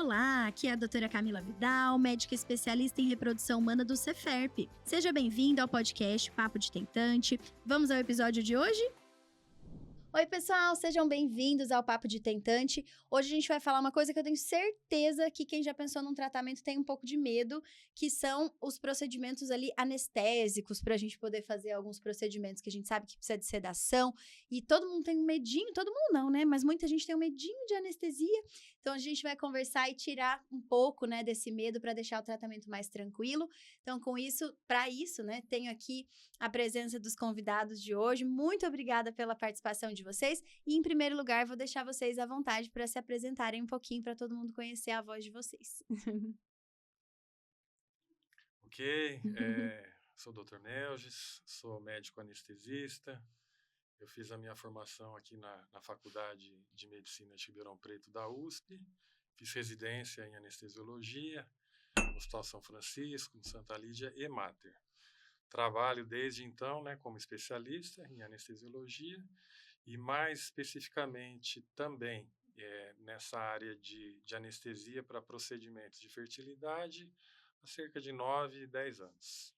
Olá, aqui é a doutora Camila Vidal, médica especialista em reprodução humana do Ceferp. Seja bem-vindo ao podcast Papo de Tentante. Vamos ao episódio de hoje? Oi, pessoal, sejam bem-vindos ao Papo de Tentante. Hoje a gente vai falar uma coisa que eu tenho certeza que quem já pensou num tratamento tem um pouco de medo, que são os procedimentos ali anestésicos, para a gente poder fazer alguns procedimentos que a gente sabe que precisa de sedação. E todo mundo tem um medinho, todo mundo não, né? Mas muita gente tem um medinho de anestesia. Então a gente vai conversar e tirar um pouco, né, desse medo para deixar o tratamento mais tranquilo. Então, com isso, para isso, né, tenho aqui a presença dos convidados de hoje. Muito obrigada pela participação de vocês. E, em primeiro lugar, vou deixar vocês à vontade para se apresentarem um pouquinho, para todo mundo conhecer a voz de vocês. Ok, sou o Dr. Melges, sou médico anestesista. Eu fiz a minha formação aqui na Faculdade de Medicina de Ribeirão Preto da USP. Fiz residência em anestesiologia, no Hospital São Francisco, no Santa Lídia e Mater. Trabalho desde então, né, como especialista em anestesiologia e mais especificamente também nessa área de anestesia para procedimentos de fertilidade há cerca de 9, 10 anos.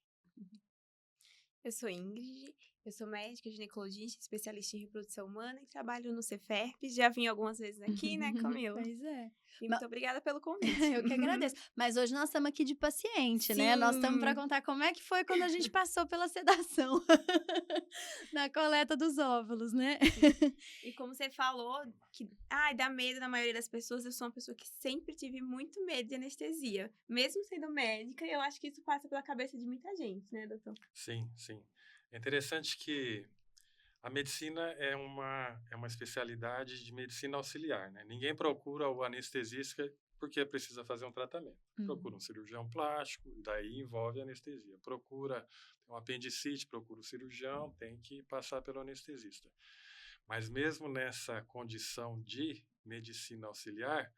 Eu sou Ingrid, eu sou médica ginecologista, especialista em reprodução humana e trabalho no Ceferp. Já vim algumas vezes aqui, né, Camila? Pois é. E muito obrigada pelo convite. Eu que agradeço. Mas hoje nós estamos aqui de paciente, Sim. né? Nós estamos para contar como é que foi quando a gente passou pela sedação na coleta dos óvulos, né? E como você falou, que dá medo na maioria das pessoas, eu sou uma pessoa que sempre tive muito medo de anestesia. Mesmo sendo médica, eu acho que isso passa pela cabeça de muita gente, né, doutor? Sim, sim. É interessante que a medicina é uma especialidade de medicina auxiliar, né? Ninguém procura o anestesista porque precisa fazer um tratamento. Procura um cirurgião plástico, daí envolve anestesia. Procura um apendicite, procura o cirurgião, tem que passar pelo anestesista. Mas mesmo nessa condição de medicina auxiliar,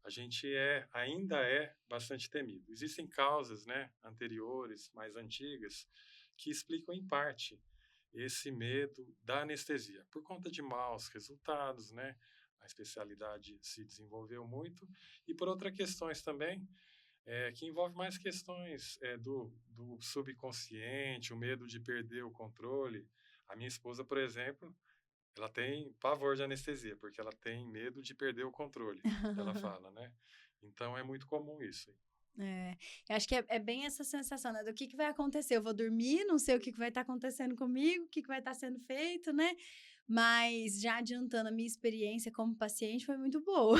a gente ainda é bastante temido. Existem causas, né, anteriores, mais antigas, que explicam em parte esse medo da anestesia, por conta de maus resultados, né? A especialidade se desenvolveu muito, e por outras questões também, que envolve mais questões do subconsciente, o medo de perder o controle. A minha esposa, por exemplo, ela tem pavor de anestesia, porque ela tem medo de perder o controle, ela fala, né? Então, é muito comum isso. Eu acho que é bem essa sensação, né? Do que vai acontecer. Eu vou dormir, não sei o que vai estar acontecendo comigo, o que vai estar sendo feito, né? Mas já adiantando, a minha experiência como paciente foi muito boa.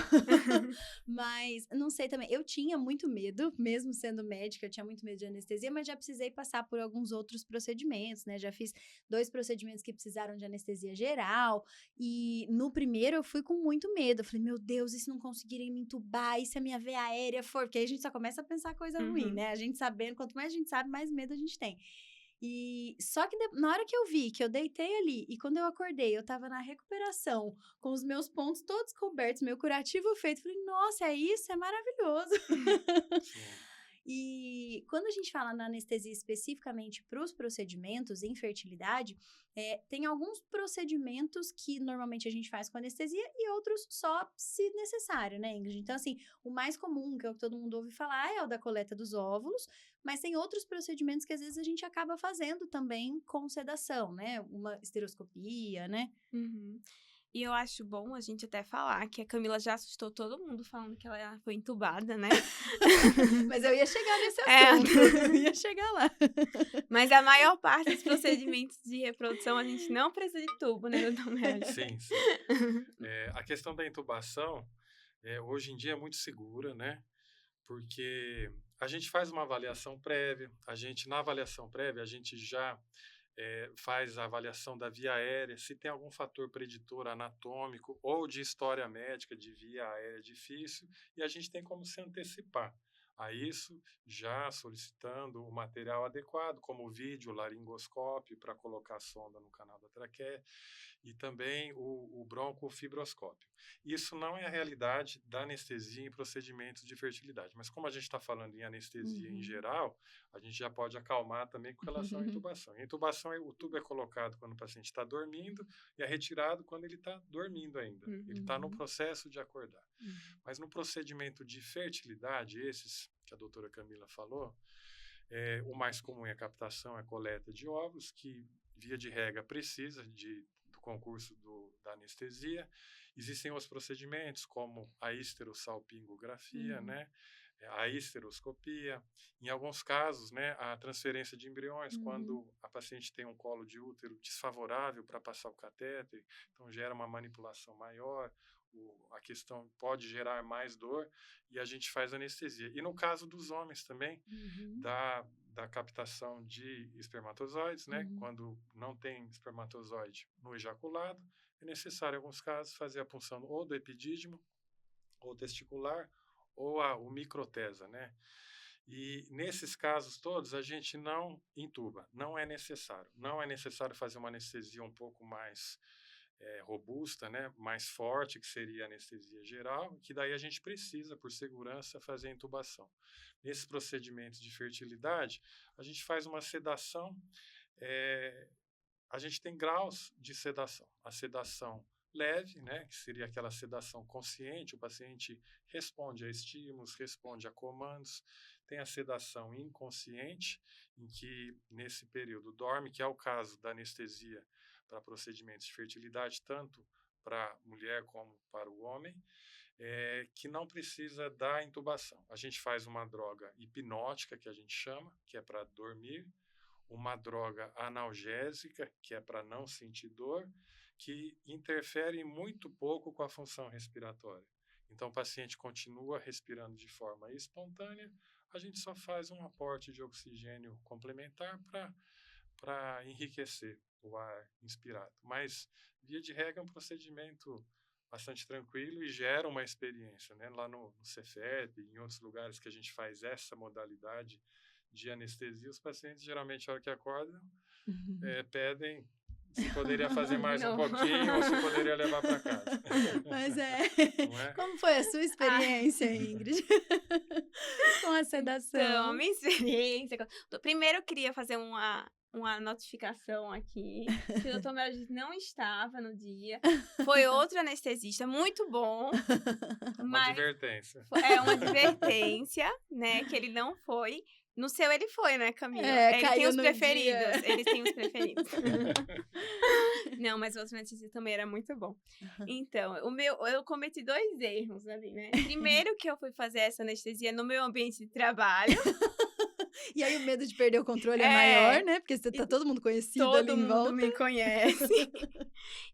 Mas, não sei também, eu tinha muito medo, mesmo sendo médica, eu tinha muito medo de anestesia, mas já precisei passar por alguns outros procedimentos, né? Já fiz 2 procedimentos que precisaram de anestesia geral, e no primeiro eu fui com muito medo. Eu falei, meu Deus, e se não conseguirem me entubar, e se a minha veia aérea for? Porque aí a gente só começa a pensar coisa ruim, né? A gente sabendo, quanto mais a gente sabe, mais medo a gente tem. E só que na hora que eu vi que eu deitei ali e quando eu acordei, eu tava na recuperação, com os meus pontos todos cobertos, meu curativo feito, falei, nossa, é isso? É maravilhoso. E quando a gente fala na anestesia especificamente para os procedimentos em fertilidade, tem alguns procedimentos que normalmente a gente faz com anestesia e outros só se necessário, né, Ingrid? Então, assim, o mais comum, que é o que todo mundo ouve falar, é o da coleta dos óvulos, mas tem outros procedimentos que às vezes a gente acaba fazendo também com sedação, né? Uma esteroscopia, né? E eu acho bom a gente até falar que a Camila já assustou todo mundo falando que ela foi entubada, né? Mas eu ia chegar nesse assunto, eu ia chegar lá. Mas a maior parte dos procedimentos de reprodução a gente não precisa de tubo, né, doutor Melges? Sim, sim. A questão da intubação, hoje em dia é muito segura, né? Porque a gente faz uma avaliação prévia, na avaliação prévia, a gente já faz a avaliação da via aérea, se tem algum fator preditor anatômico ou de história médica de via aérea difícil, e a gente tem como se antecipar a isso, já solicitando o material adequado, como o vídeo laringoscópio para colocar a sonda no canal da traqueia, e também o broncofibroscópio. Isso não é a realidade da anestesia em procedimentos de fertilidade, mas como a gente está falando em anestesia em geral, a gente já pode acalmar também com relação à intubação. A intubação, o tubo é colocado quando o paciente está dormindo e é retirado quando ele está dormindo ainda. Ele está no processo de acordar. Mas no procedimento de fertilidade, esses que a doutora Camila falou, o mais comum é a captação, a coleta de óvulos, que via de regra precisa do concurso da anestesia. Existem outros procedimentos, como a histerosalpingografia, né? A histeroscopia. Em alguns casos, né, a transferência de embriões, quando a paciente tem um colo de útero desfavorável para passar o catéter, então gera uma manipulação maior, a questão pode gerar mais dor e a gente faz anestesia. E no caso dos homens também, da captação de espermatozoides, né, quando não tem espermatozoide no ejaculado, é necessário, em alguns casos, fazer a punção ou do epidídimo, ou testicular, ou o microtesa, né? E nesses casos todos, a gente não intuba, não é necessário. Não é necessário fazer uma anestesia um pouco mais robusta, né? Mais forte, que seria a anestesia geral, que daí a gente precisa, por segurança, fazer a intubação. Nesses procedimentos de fertilidade, a gente faz uma sedação, a gente tem graus de sedação. A sedação leve, né, que seria aquela sedação consciente, o paciente responde a estímulos, responde a comandos. Tem a sedação inconsciente, em que nesse período dorme, que é o caso da anestesia para procedimentos de fertilidade, tanto para a mulher como para o homem, que não precisa da intubação. A gente faz uma droga hipnótica, que a gente chama, que é para dormir, uma droga analgésica, que é para não sentir dor, que interfere muito pouco com a função respiratória. Então, o paciente continua respirando de forma espontânea, a gente só faz um aporte de oxigênio complementar para enriquecer o ar inspirado. Mas, via de regra, é um procedimento bastante tranquilo e gera uma experiência, né? Lá no Cefep, em outros lugares que a gente faz essa modalidade de anestesia, os pacientes, geralmente, na hora que acordam, pedem se poderia fazer mais um pouquinho ou se poderia levar para casa. Mas Não é? Como foi a sua experiência, Ingrid? Com a sedação? Então, a minha experiência... Primeiro, eu queria fazer uma notificação aqui, que o Dr. Melgis não estava no dia. Foi outro anestesista, muito bom. Uma advertência. É uma advertência, né, que ele não foi. No seu ele foi, né, Camila? Ele tem os preferidos. Eles têm os preferidos. Não, mas o outro anestesista também era muito bom. Então, eu cometi 2 erros ali, né? Primeiro que eu fui fazer essa anestesia no meu ambiente de trabalho. E aí o medo de perder o controle é maior, né? Porque tá todo mundo conhecido ali em volta. Todo mundo me conhece.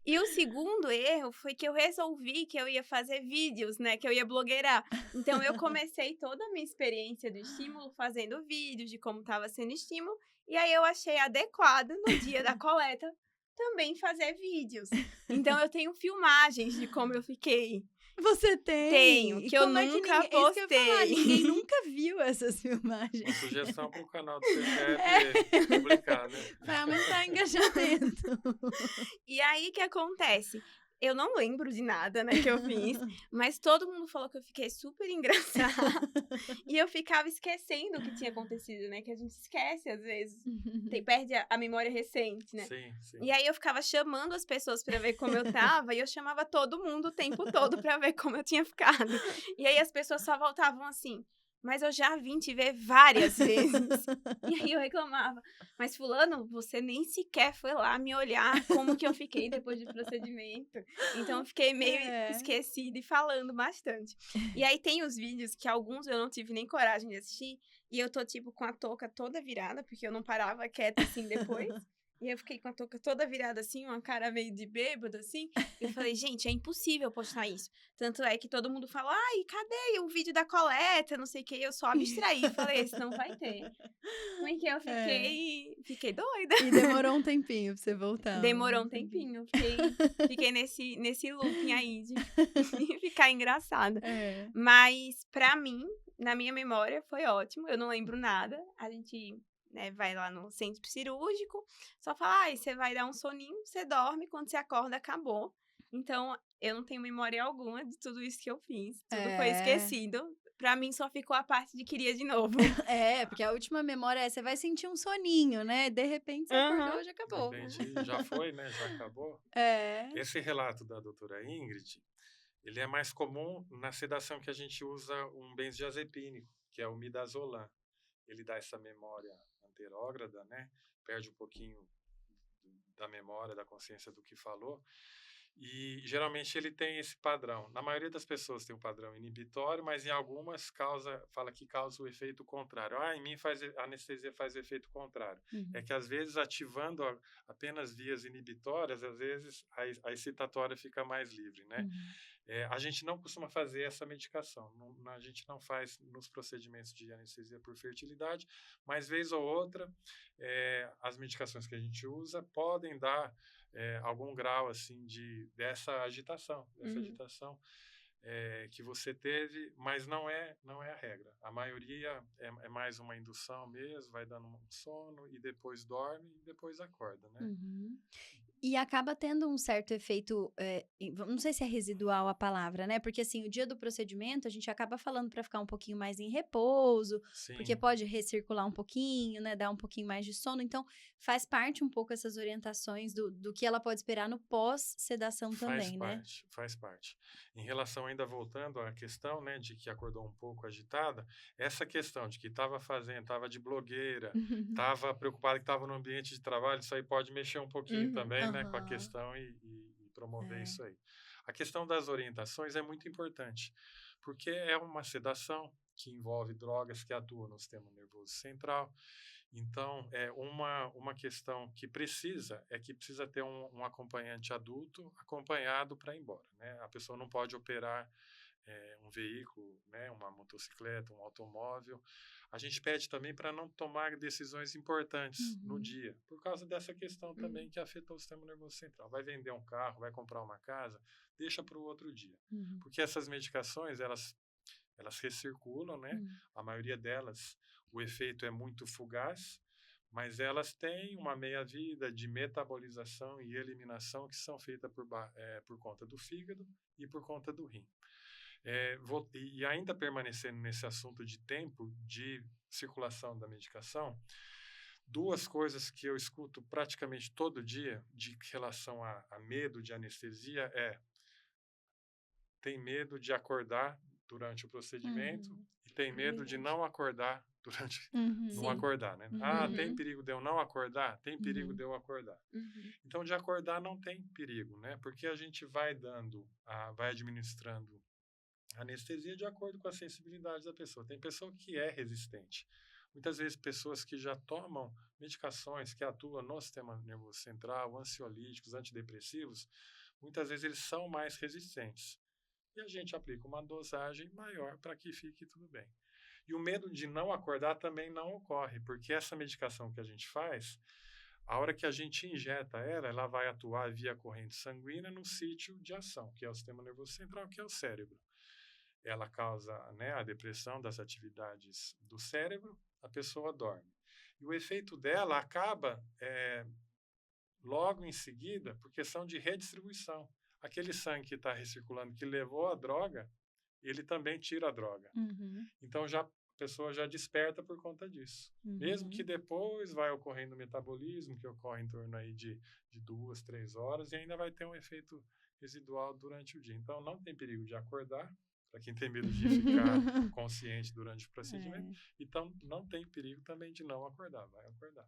E o segundo erro foi que eu resolvi que eu ia fazer vídeos, né? Que eu ia blogueirar. Então, eu comecei toda a minha experiência do estímulo fazendo vídeos de como estava sendo estímulo. E aí, eu achei adequado, no dia da coleta, também fazer vídeos. Então, eu tenho filmagens de como eu fiquei. Você tem? Tenho, que eu nunca postei. Ninguém nunca viu essas filmagens. Uma sugestão para o canal do CFF publicar, né? Para aumentar engajamento. E aí, o que acontece? Eu não lembro de nada, né, que eu fiz, mas todo mundo falou que eu fiquei super engraçada. E eu ficava esquecendo o que tinha acontecido, né, que a gente esquece às vezes, perde a memória recente, né. Sim, sim. E aí eu ficava chamando as pessoas pra ver como eu tava, e eu chamava todo mundo o tempo todo pra ver como eu tinha ficado. E aí as pessoas só voltavam assim... Mas eu já vim te ver várias vezes. E aí eu reclamava. Mas fulano, você nem sequer foi lá me olhar como que eu fiquei depois do procedimento. Então eu fiquei meio esquecida e falando bastante. E aí tem os vídeos que alguns eu não tive nem coragem de assistir. E eu tô tipo com a touca toda virada, porque eu não parava quieta assim depois. E eu fiquei com a touca toda virada assim, uma cara meio de bêbado assim. E eu falei, gente, é impossível postar isso. Tanto é que todo mundo fala, ai, cadê o vídeo da coleta, não sei o que. Eu só abstraí, falei, esse não vai ter. Porque eu fiquei doida. E demorou um tempinho pra você voltar. Demorou um tempinho. Fiquei nesse looping aí de ficar engraçada. Mas, pra mim, na minha memória, foi ótimo. Eu não lembro nada. A gente... né, vai lá no centro cirúrgico, só fala, você vai dar um soninho, você dorme, quando você acorda, acabou. Então, eu não tenho memória alguma de tudo isso que eu fiz. Tudo foi esquecido. Pra mim, só ficou a parte de queria de novo. Porque a última memória é, você vai sentir um soninho, né? De repente, você acordou, já acabou. De repente, já foi, né? Já acabou. Esse relato da doutora Ingrid, Ele é mais comum na sedação que a gente usa um benzodiazepínico, que é o midazolam. Ele dá essa memória anterógrada, né? Perde um pouquinho da memória, da consciência do que falou. E geralmente ele tem esse padrão. Na maioria das pessoas tem um padrão inibitório, mas em algumas fala que causa o efeito contrário. Em mim a anestesia faz o efeito contrário. É que às vezes ativando apenas vias inibitórias, às vezes a excitatória fica mais livre, né? A gente não costuma fazer essa medicação. A gente não faz nos procedimentos de anestesia por fertilidade, mas vez ou outra as medicações que a gente usa podem dar algum grau assim dessa agitação, que você teve, mas não é a regra. A maioria é mais uma indução mesmo, vai dando um sono e depois dorme e depois acorda, né? E acaba tendo um certo efeito, não sei se é residual a palavra, né? Porque assim, o dia do procedimento a gente acaba falando para ficar um pouquinho mais em repouso, porque pode recircular um pouquinho, né? Dar um pouquinho mais de sono. Então, faz parte um pouco essas orientações do que ela pode esperar no pós-sedação também, né? Faz parte. Em relação, ainda voltando à questão, né, de que acordou um pouco agitada, essa questão de que estava de blogueira, estava preocupada que estava no ambiente de trabalho, isso aí pode mexer um pouquinho também, né, com a questão e promover isso aí. A questão das orientações é muito importante, porque é uma sedação que envolve drogas que atuam no sistema nervoso central. Então, uma questão que precisa ter um acompanhante adulto acompanhado para ir embora, né? A pessoa não pode operar um veículo, né, uma motocicleta, um automóvel. A gente pede também para não tomar decisões importantes no dia, por causa dessa questão também que afetou o sistema nervoso central. Vai vender um carro, vai comprar uma casa, deixa para o outro dia. Porque essas medicações, elas recirculam, né? A maioria delas, o efeito é muito fugaz, mas elas têm uma meia-vida de metabolização e eliminação que são feitas por conta do fígado e por conta do rim. E ainda permanecendo nesse assunto de tempo de circulação da medicação, duas coisas que eu escuto praticamente todo dia de relação a medo de anestesia tem medo de acordar durante o procedimento e tem medo de não acordar durante não acordar, né? Tem perigo de eu não acordar? Tem perigo de eu acordar. Então, de acordar não tem perigo, né? Porque a gente vai administrando anestesia de acordo com a sensibilidade da pessoa. Tem pessoa que é resistente. Muitas vezes, pessoas que já tomam medicações que atuam no sistema nervoso central, ansiolíticos, antidepressivos, muitas vezes eles são mais resistentes. E a gente aplica uma dosagem maior para que fique tudo bem. E o medo de não acordar também não ocorre, porque essa medicação que a gente faz, a hora que a gente injeta ela vai atuar via corrente sanguínea no sítio de ação, que é o sistema nervoso central, que é o cérebro. Ela causa, né, a depressão das atividades do cérebro, a pessoa dorme. E o efeito dela acaba logo em seguida por questão de redistribuição. Aquele sangue que está recirculando, que levou a droga, ele também tira a droga. Então, a pessoa já desperta por conta disso. Mesmo que depois vai ocorrendo o metabolismo, que ocorre em torno aí de 2, 3 horas, e ainda vai ter um efeito residual durante o dia. Então, não tem perigo de acordar, para quem tem medo de ficar consciente durante o procedimento. Então, não tem perigo também de não acordar, vai acordar.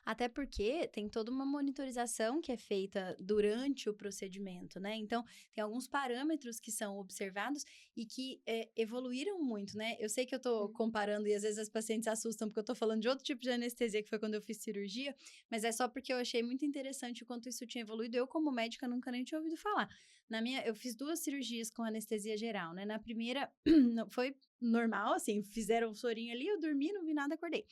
Até porque tem toda uma monitorização que é feita durante o procedimento, né? Então, tem alguns parâmetros que são observados e que evoluíram muito, né? Eu sei que eu tô comparando e às vezes as pacientes assustam porque eu tô falando de outro tipo de anestesia que foi quando eu fiz cirurgia, mas é só porque eu achei muito interessante o quanto isso tinha evoluído. Eu, como médica, nunca nem tinha ouvido falar. Eu fiz 2 cirurgias com anestesia geral, né? Na primeira, foi normal, assim, fizeram um sorinho ali, eu dormi, não vi nada, acordei.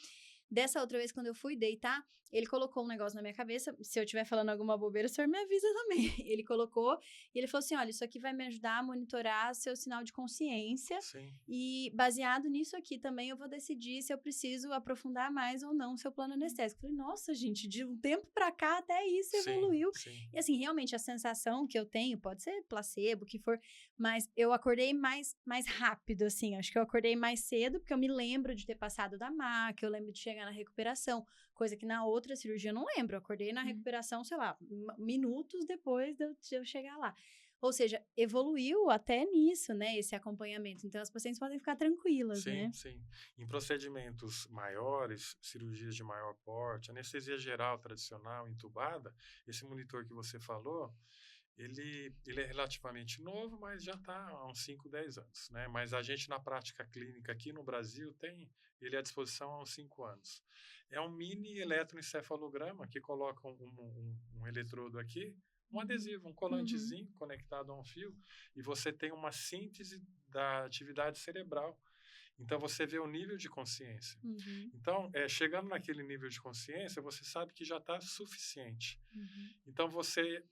Dessa outra vez, quando eu fui deitar, ele colocou um negócio na minha cabeça. Se eu estiver falando alguma bobeira, o senhor me avisa também. Ele colocou e ele falou assim, olha, isso aqui vai me ajudar a monitorar seu sinal de consciência. Sim. E baseado nisso aqui também, eu vou decidir se eu preciso aprofundar mais ou não o seu plano anestésico. Eu falei, nossa, gente, de um tempo pra cá até isso evoluiu. Sim. E assim, realmente, a sensação que eu tenho, pode ser placebo, o que for, mas eu acordei mais rápido, assim. Acho que eu acordei mais cedo, porque eu me lembro de ter passado da maca, eu lembro de chegar na recuperação, coisa que na outra cirurgia eu não lembro. Eu acordei na recuperação, sei lá, minutos depois de eu chegar lá. Ou seja, evoluiu até nisso, né, esse acompanhamento. Então, as pacientes podem ficar tranquilas, né? Sim. Em procedimentos maiores, cirurgias de maior porte, anestesia geral tradicional, entubada, esse monitor que você falou, ele é relativamente novo, mas já está há uns 5, 10 anos, né? Mas a gente, na prática clínica aqui no Brasil, tem ele à disposição há uns 5 anos. É um mini eletroencefalograma que coloca um eletrodo aqui, um adesivo, um colantezinho conectado a um fio, e você tem uma síntese da atividade cerebral. Então, você vê o nível de consciência. Então, chegando naquele nível de consciência, você sabe que já está suficiente. Então, você,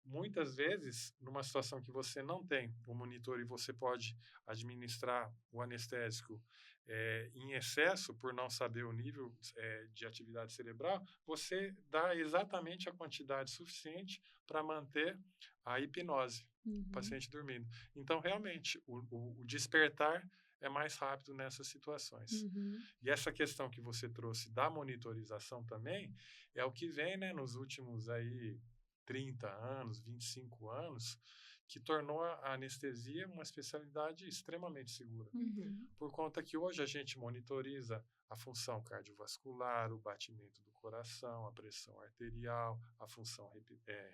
muitas vezes, numa situação que você não tem o monitor e você pode administrar o anestésico em excesso, por não saber o nível de atividade cerebral, você dá exatamente a quantidade suficiente para manter a hipnose, o paciente dormindo. Então, realmente, o despertar é mais rápido nessas situações. E essa questão que você trouxe da monitorização também é o que vem, né, nos últimos aí 30 anos, 25 anos, que tornou a anestesia uma especialidade extremamente segura. Por conta que hoje a gente monitoriza a função cardiovascular, o batimento do coração, a pressão arterial, a função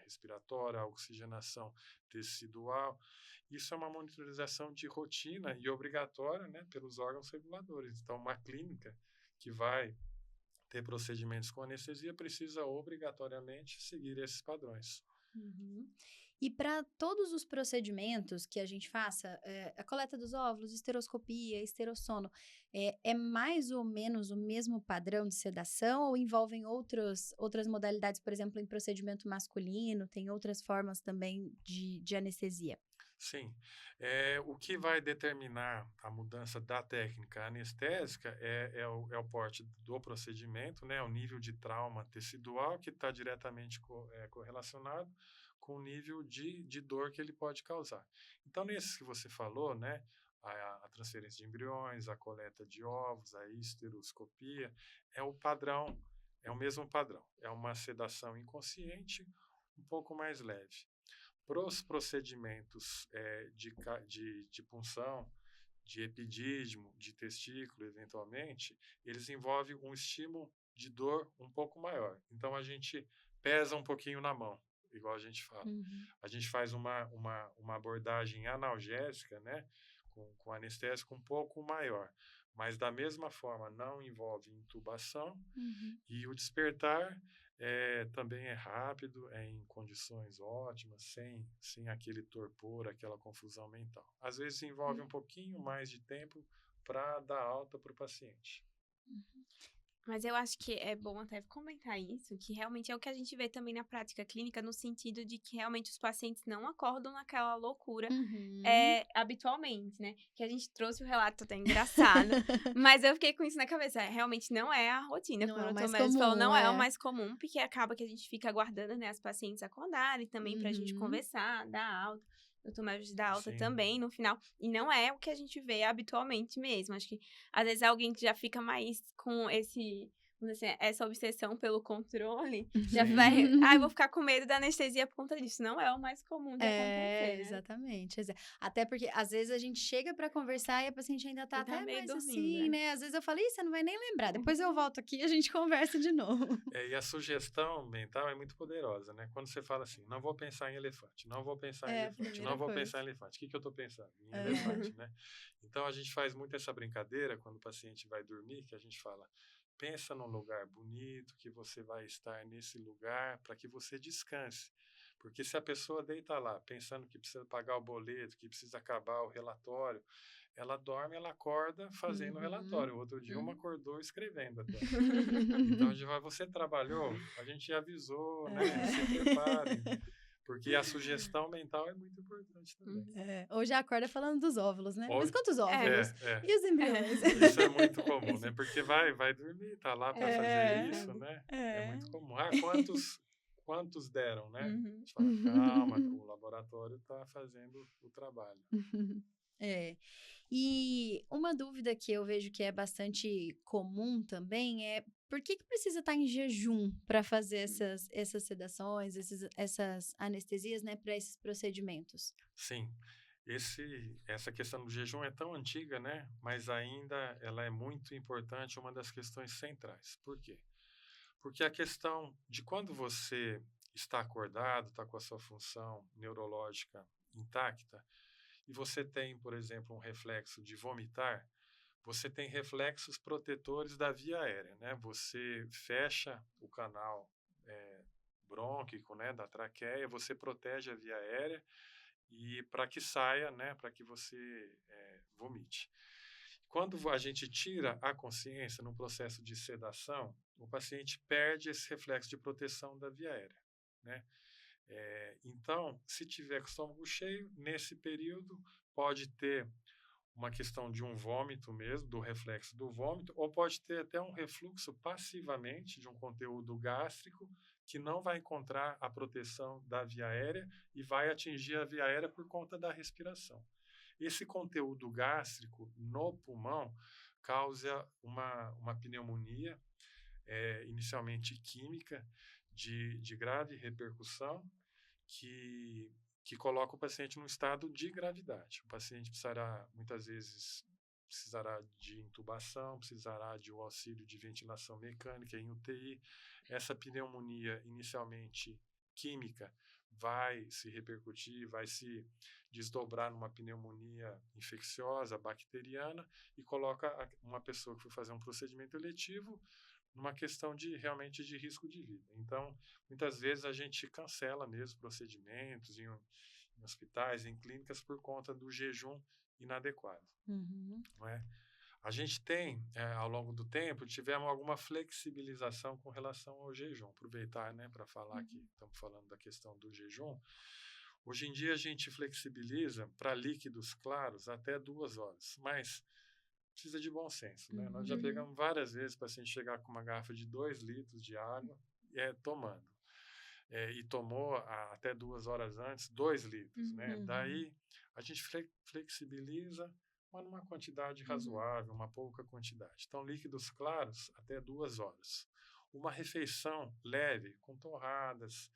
respiratória, a oxigenação tecidual. Isso é uma monitorização de rotina e obrigatória, né, pelos órgãos reguladores. Então, uma clínica que vai ter procedimentos com anestesia precisa obrigatoriamente seguir esses padrões. E para todos os procedimentos que a gente faça, a coleta dos óvulos, esteroscopia, esterossono, é mais ou menos o mesmo padrão de sedação ou envolvem outras modalidades, por exemplo, em procedimento masculino, tem outras formas também de anestesia? Sim. O que vai determinar a mudança da técnica anestésica é o porte do procedimento, né? O nível de trauma tecidual que está diretamente correlacionado com o nível de dor que ele pode causar. Então, nesses que você falou, né? A transferência de embriões, a coleta de ovos, a esteroscopia, é o padrão, é o mesmo padrão. É uma sedação inconsciente um pouco mais leve. Para os procedimentos de punção, de epidídimo, de testículo, eventualmente, eles envolvem um estímulo de dor um pouco maior. Então, a gente pesa um pouquinho na mão, igual a gente fala. A gente faz uma abordagem analgésica, né, com anestésico um pouco maior. Mas, da mesma forma, não envolve intubação e o despertar também é rápido, em condições ótimas, sem aquele torpor, aquela confusão mental. Às vezes envolve um pouquinho mais de tempo para dar alta para o paciente. Mas eu acho que é bom até comentar isso, que realmente é o que a gente vê também na prática clínica, no sentido de que realmente os pacientes não acordam naquela loucura habitualmente, né? Que a gente trouxe o relato até engraçado, mas eu fiquei com isso na cabeça. Realmente não é a rotina, como o doutor Melis falou, não é o mais comum, porque acaba que a gente fica aguardando, né, as pacientes acordarem também pra gente conversar, dar alta. O doutor Melis dá alta também no final. E não é o que a gente vê habitualmente mesmo. Acho que, às vezes, alguém que já fica mais com essa obsessão pelo controle, já vai... eu vou ficar com medo da anestesia por conta disso. Não é o mais comum de acontecer, né? Exatamente. Até porque, às vezes, a gente chega pra conversar e a paciente ainda tá até mais dormindo, assim, né? Às vezes eu falo, você não vai nem lembrar. Depois eu volto aqui e a gente conversa de novo. E a sugestão mental é muito poderosa, né? Quando você fala assim, não vou pensar em elefante, não vou pensar em elefante, não vou pensar em elefante. O que eu estou pensando? Em elefante, né? Então, a gente faz muito essa brincadeira quando o paciente vai dormir, que a gente fala, pensa num lugar bonito, que você vai estar nesse lugar para que você descanse. Porque se a pessoa deita lá, pensando que precisa pagar o boleto, que precisa acabar o relatório, ela dorme, ela acorda fazendo o relatório. Outro dia uma acordou escrevendo até. Então, você trabalhou, a gente avisou, né? Se prepare. Porque a sugestão mental é muito importante também. Ou já acorda falando dos óvulos, né? Mas quantos óvulos? E os embriões? Isso é muito comum, né? Porque vai dormir, tá lá para fazer isso, né? É muito comum. Quantos deram, né? A gente fala, calma, o laboratório está fazendo o trabalho. E uma dúvida que eu vejo que é bastante comum também é por que precisa estar em jejum para fazer essas sedações, essas anestesias, né, para esses procedimentos? Sim, essa questão do jejum é tão antiga, né? Mas ainda ela é muito importante, uma das questões centrais. Por quê? Porque a questão de quando você está acordado, está com a sua função neurológica intacta, e você tem, por exemplo, um reflexo de vomitar, você tem reflexos protetores da via aérea, né? Você fecha o canal brônquico, né, da traqueia, você protege a via aérea e para que saia, né, para que você vomite. Quando a gente tira a consciência no processo de sedação, o paciente perde esse reflexo de proteção da via aérea, né? Então, se tiver com o estômago cheio, nesse período pode ter uma questão de um vômito mesmo, do reflexo do vômito, ou pode ter até um refluxo passivamente de um conteúdo gástrico que não vai encontrar a proteção da via aérea e vai atingir a via aérea por conta da respiração. Esse conteúdo gástrico no pulmão causa uma pneumonia, inicialmente química, de grave repercussão, que coloca o paciente num estado de gravidade. O paciente muitas vezes, precisará de intubação, precisará de um auxílio de ventilação mecânica em UTI. Essa pneumonia, inicialmente química, vai se repercutir, vai se desdobrar numa pneumonia infecciosa, bacteriana, e coloca uma pessoa que foi fazer um procedimento eletivo numa questão realmente de risco de vida. Então, muitas vezes a gente cancela mesmo procedimentos em hospitais, em clínicas, por conta do jejum inadequado. Não é? A gente tem, ao longo do tempo, tivemos alguma flexibilização com relação ao jejum. Aproveitar, né, para falar que estamos falando da questão do jejum. Hoje em dia a gente flexibiliza para líquidos claros até 2 horas, mas precisa de bom senso, né? Nós já pegamos várias vezes o paciente chegar com uma garrafa de 2 litros de água tomando. E tomou até 2 horas antes 2 litros, né? Daí a gente flexibiliza, mas numa quantidade razoável, uma pouca quantidade. Então, líquidos claros até 2 horas. Uma refeição leve, com torradas,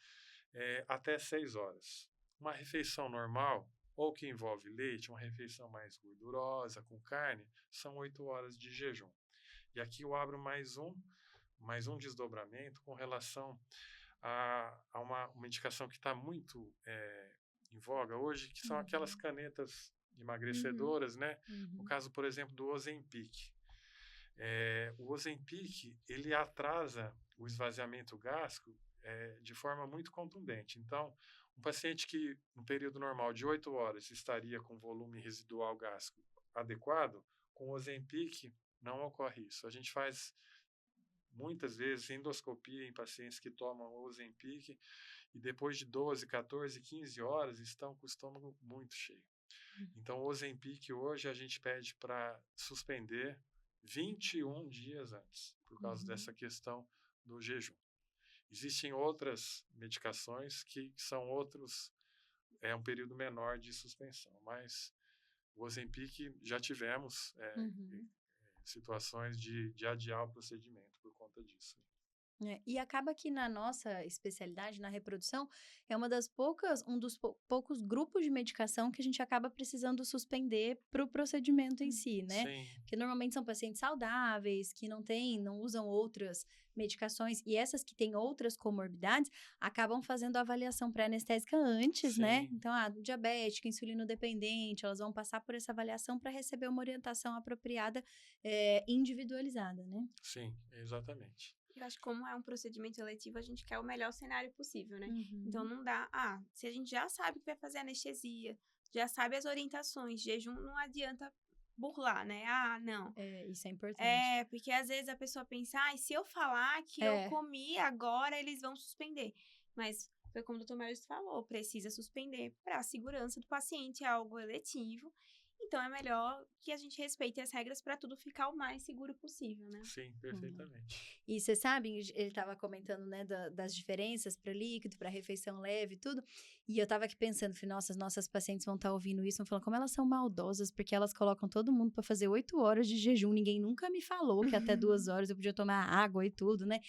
até 6 horas. Uma refeição normal, ou que envolve leite, uma refeição mais gordurosa, com carne, são 8 horas de jejum. E aqui eu abro mais um desdobramento com relação a uma indicação que está muito em voga hoje, que são aquelas canetas emagrecedoras, né? No caso, por exemplo, do Ozempic. O Ozempic, ele atrasa o esvaziamento gástrico de forma muito contundente. Então, um paciente que, no período normal de 8 horas, estaria com volume residual gástrico adequado, com o Ozempic não ocorre isso. A gente faz muitas vezes endoscopia em pacientes que tomam Ozempic e depois de 12, 14, 15 horas estão com o estômago muito cheio. Então, o Ozempic hoje a gente pede para suspender 21 dias antes, por causa dessa questão do jejum. Existem outras medicações que são um período menor de suspensão, mas o Ozempic já tivemos situações de adiar o procedimento por conta disso. E acaba que na nossa especialidade, na reprodução, é um dos poucos grupos de medicação que a gente acaba precisando suspender para o procedimento em si, né? Sim. Porque normalmente são pacientes saudáveis, que não usam outras medicações, e essas que têm outras comorbidades, acabam fazendo a avaliação pré-anestésica antes, Sim. né? Então, diabética, insulino-dependente, elas vão passar por essa avaliação para receber uma orientação apropriada, individualizada, né? Sim, exatamente. Eu acho que como é um procedimento eletivo, a gente quer o melhor cenário possível, né? Então, não dá... se a gente já sabe que vai fazer anestesia, já sabe as orientações, jejum, não adianta burlar, né? Não. Isso é importante. Porque às vezes a pessoa pensa, se eu falar que eu comi agora, eles vão suspender. Mas foi como o Dr. Maurício falou, precisa suspender para a segurança do paciente, é algo eletivo. Então, é melhor que a gente respeite as regras para tudo ficar o mais seguro possível, né? Sim, perfeitamente. E você sabe, ele estava comentando, né, das diferenças para líquido, para refeição leve e tudo. E eu estava aqui pensando, falei, nossa, as nossas pacientes vão estar ouvindo isso, vão falar como elas são maldosas, porque elas colocam todo mundo para fazer 8 horas de jejum. Ninguém nunca me falou que até 2 horas eu podia tomar água e tudo, né?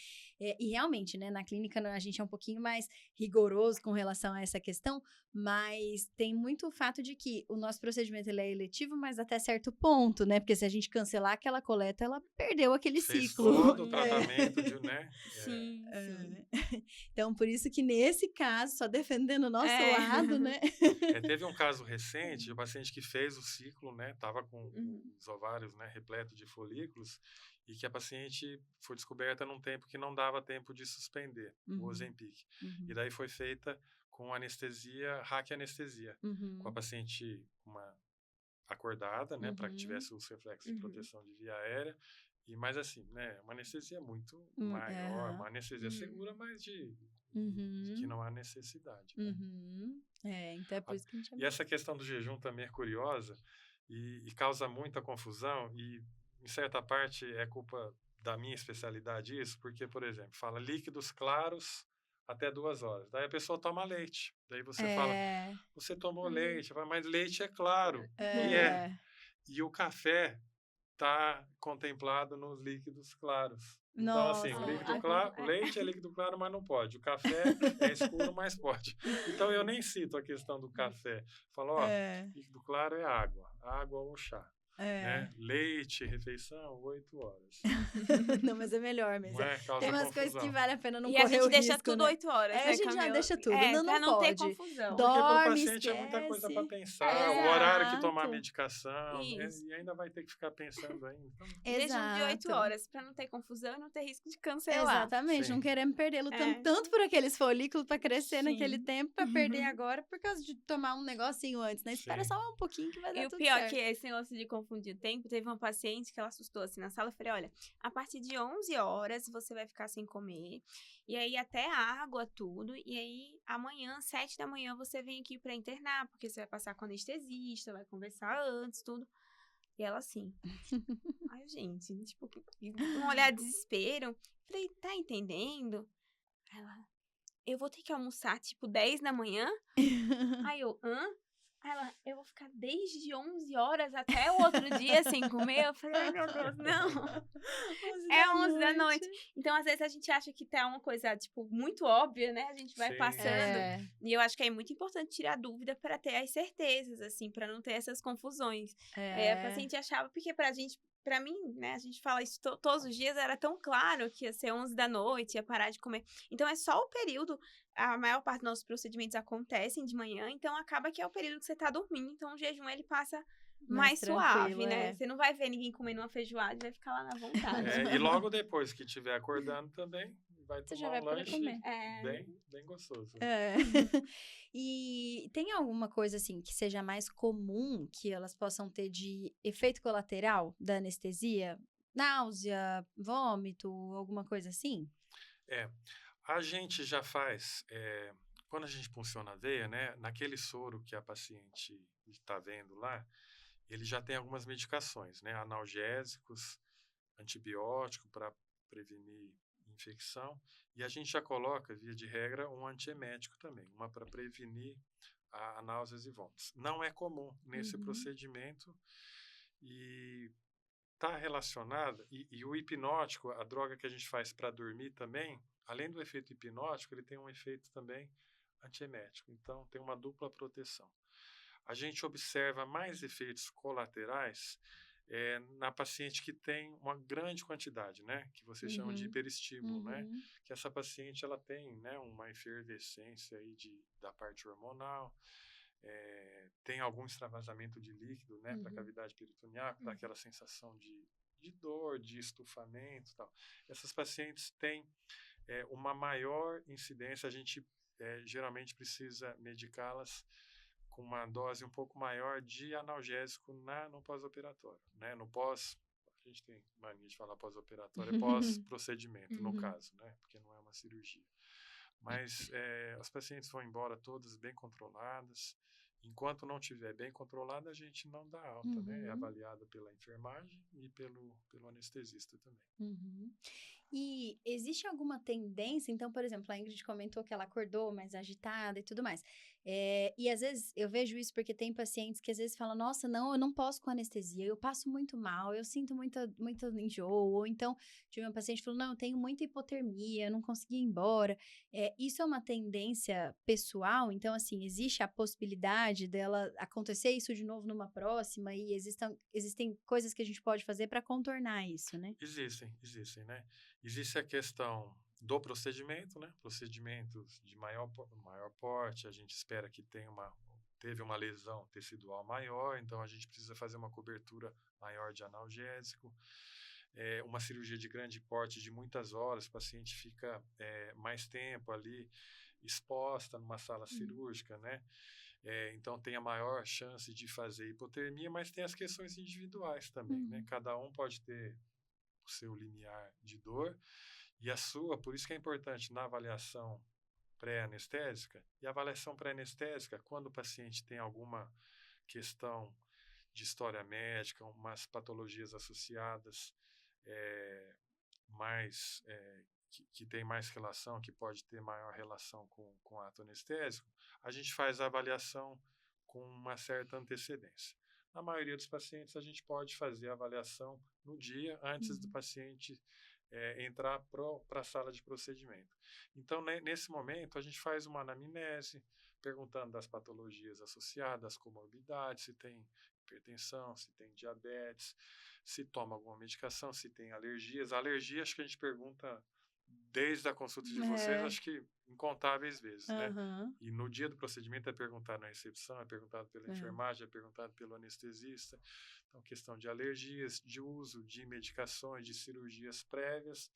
E realmente, né, na clínica a gente é um pouquinho mais rigoroso com relação a essa questão, mas tem muito o fato de que o nosso procedimento ele é eletivo, mas até certo ponto, né? Porque se a gente cancelar aquela coleta, ela perdeu aquele Fez ciclo. todo o tratamento, né? Sim, sim. Então, por isso que nesse caso, só defendendo o nosso lado, né? Teve um caso recente de um paciente que fez o ciclo, né? Tava com os ovários, né, repletos de folículos, e que a paciente foi descoberta num tempo que não dava tempo de suspender o Ozempic. E daí foi feita com anestesia, raquianestesia, com a paciente acordada, né, para que tivesse os reflexos de proteção de via aérea. Mas assim, né, uma anestesia muito maior, uma anestesia segura, mas de que não há necessidade. Né? Então é por isso que a gente E essa questão do jejum também é curiosa e causa muita confusão, e em certa parte é culpa da minha especialidade isso, porque, por exemplo, fala líquidos claros até 2 horas. Daí a pessoa toma leite. Daí você fala, você tomou leite, mas leite é claro. E o café está contemplado nos líquidos claros. Então, assim, o líquido claro, o leite é líquido claro, mas não pode. O café é escuro, mas pode. Então, eu nem cito a questão do café. Falo, líquido claro é água ou chá. Né? Leite, refeição, 8 horas. Não, mas é melhor mesmo. Tem umas coisas que vale a pena não correr o risco. E a gente deixa tudo 8 horas, né, a gente já deixa tudo, não pra não pode. ter confusão. Porque para o Dorme, paciente é muita coisa para pensar, Exato. o horário que tomar a medicação, e ainda vai ter que ficar pensando ainda. Então... Deixam de 8 horas, para não ter confusão e não ter risco de cancelar. Exatamente, Sim. não queremos perdê-lo tanto por aqueles folículos para crescer naquele tempo, para perder agora por causa de tomar um negocinho antes, né? Espera só um pouquinho que vai dar tudo certo. E o pior que esse negócio de confundir o tempo, teve uma paciente que ela assustou assim na sala, eu falei, olha, a partir de 11 horas você vai ficar sem comer, e aí até água, tudo, e aí amanhã, 7 da manhã, você vem aqui pra internar, porque você vai passar com o anestesista, vai conversar antes, tudo. E ela assim, ai gente, tipo, um olhar de desespero, falei, tá entendendo? Ela, eu vou ter que almoçar tipo 10 da manhã? Aí eu, hã? Aí ela, eu vou ficar desde 11 horas até o outro dia sem comer? Eu falei, ai meu Deus, não. 11 da noite. Então, às vezes, a gente acha que tá uma coisa, tipo, muito óbvia, né? A gente vai passando. E eu acho que é muito importante tirar dúvida para ter as certezas, assim, para não ter essas confusões. A paciente achava, porque pra mim, né, a gente fala isso todos os dias, era tão claro que ia ser 11 da noite, ia parar de comer. Então, é só o período, a maior parte dos nossos procedimentos acontecem de manhã, então acaba que é o período que você tá dormindo, então o jejum, ele passa mais suave, né? Você não vai ver ninguém comendo uma feijoada e vai ficar lá na vontade. E logo depois que estiver acordando também, vai Você tomar já vai um poder lanche comer. bem gostoso. E tem alguma coisa assim que seja mais comum que elas possam ter de efeito colateral da anestesia? Náusea, vômito, alguma coisa assim? A gente já faz, quando a gente punciona a veia, né, naquele soro que a paciente está vendo lá, ele já tem algumas medicações, né, analgésicos, antibiótico para prevenir infecção, e a gente já coloca, via de regra, um antiemético também, uma para prevenir a náuseas e vômitos. Não é comum nesse procedimento e está relacionada, e o hipnótico, a droga que a gente faz para dormir também, além do efeito hipnótico, ele tem um efeito também antiemético, então tem uma dupla proteção. A gente observa mais efeitos colaterais na paciente que tem uma grande quantidade, né, que você chama de hiperestímulo, né, que essa paciente ela tem, né, uma efervescência aí da parte hormonal, tem algum extravasamento de líquido, né, para a cavidade peritoneal, dá aquela sensação de dor, de estufamento e tal. Essas pacientes têm uma maior incidência, a gente geralmente precisa medicá-las com uma dose um pouco maior de analgésico no pós-operatório, né? No pós, a gente tem mania de falar pós-operatório, é pós-procedimento, no caso, né? Porque não é uma cirurgia. Mas as pacientes vão embora todas bem controladas Enquanto não estiver bem controlada, a gente não dá alta, né? É avaliada pela enfermagem e pelo anestesista também. E existe alguma tendência? Então, por exemplo, a Ingrid comentou que ela acordou mais agitada e tudo mais. E às vezes eu vejo isso porque tem pacientes que às vezes falam, nossa, não, eu não posso com anestesia, eu passo muito mal, eu sinto muito enjoo. Ou então, tive uma paciente que falou, não, eu tenho muita hipotermia, eu não consegui ir embora. Isso é uma tendência pessoal? Então, assim, existe a possibilidade dela acontecer isso de novo numa próxima e existem coisas que a gente pode fazer para contornar isso, né? Existem, né? Existe a questão do procedimento, né? Procedimentos de maior porte, a gente espera que teve uma lesão tecidual maior, então a gente precisa fazer uma cobertura maior de analgésico. Uma cirurgia de grande porte de muitas horas, o paciente fica mais tempo ali exposta numa sala cirúrgica, né? Então tem a maior chance de fazer hipotermia, mas tem as questões individuais também, né? Cada um pode ter o seu limiar de dor e a sua, por isso que é importante na avaliação pré-anestésica. E a avaliação pré-anestésica, quando o paciente tem alguma questão de história médica, umas patologias associadas que tem mais relação, que pode ter maior relação com o ato anestésico, a gente faz a avaliação com uma certa antecedência. Na maioria dos pacientes, a gente pode fazer a avaliação no dia antes do paciente entrar para a sala de procedimento. Então, nesse momento, a gente faz uma anamnese, perguntando das patologias associadas, comorbidades, se tem hipertensão, se tem diabetes, se toma alguma medicação, se tem alergias. Alergia, acho que a gente pergunta desde a consulta de vocês, acho que incontáveis vezes, né? E no dia do procedimento é perguntado na recepção, é perguntado pela enfermagem, é perguntado pelo anestesista. Então, questão de alergias, de uso de medicações, de cirurgias prévias.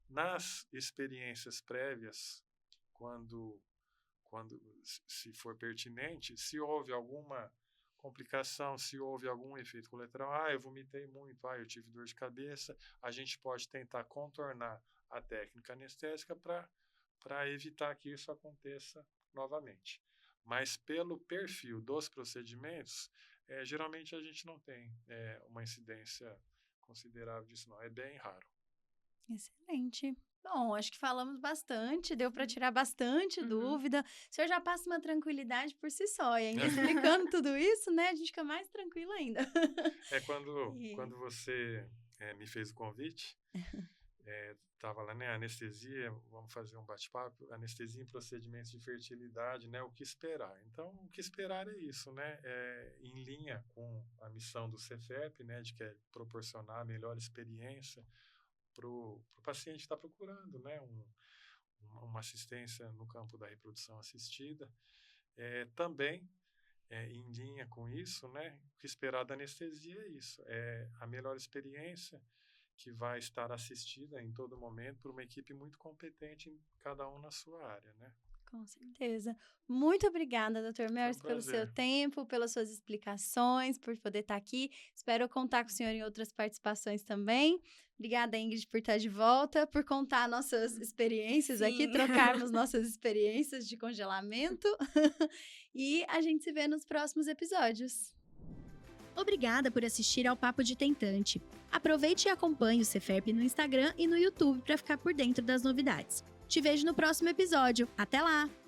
Nas experiências prévias, quando se for pertinente, se houve alguma complicação, se houve algum efeito colateral, eu vomitei muito, eu tive dor de cabeça, a gente pode tentar contornar a técnica anestésica para evitar que isso aconteça novamente. Mas pelo perfil dos procedimentos, geralmente a gente não tem uma incidência considerável disso, não. É bem raro. Excelente. Bom, acho que falamos bastante, deu para tirar bastante dúvida. O senhor já passa uma tranquilidade por si só, e ainda explicando tudo isso, né? A gente fica mais tranquilo ainda. Quando você me fez o convite, estava lá, né? Anestesia, vamos fazer um bate-papo, anestesia em procedimentos de fertilidade, né? O que esperar? Então, o que esperar é isso, né? Em linha com a missão do Cefep, né? De que é proporcionar a melhor experiência para o paciente que está procurando, né, uma assistência no campo da reprodução assistida. Também, em linha com isso, né, o que esperar da anestesia é isso, a melhor experiência que vai estar assistida em todo momento por uma equipe muito competente, cada um na sua área, né? Com certeza. Muito obrigada, Dr. Merz, pelo seu tempo, pelas suas explicações, por poder estar aqui. Espero contar com o senhor em outras participações também. Obrigada, Ingrid, por estar de volta, por contar nossas experiências aqui, trocarmos nossas experiências de congelamento. E a gente se vê nos próximos episódios. Obrigada por assistir ao Papo de Tentante. Aproveite e acompanhe o Cefep no Instagram e no YouTube para ficar por dentro das novidades. Te vejo no próximo episódio. Até lá!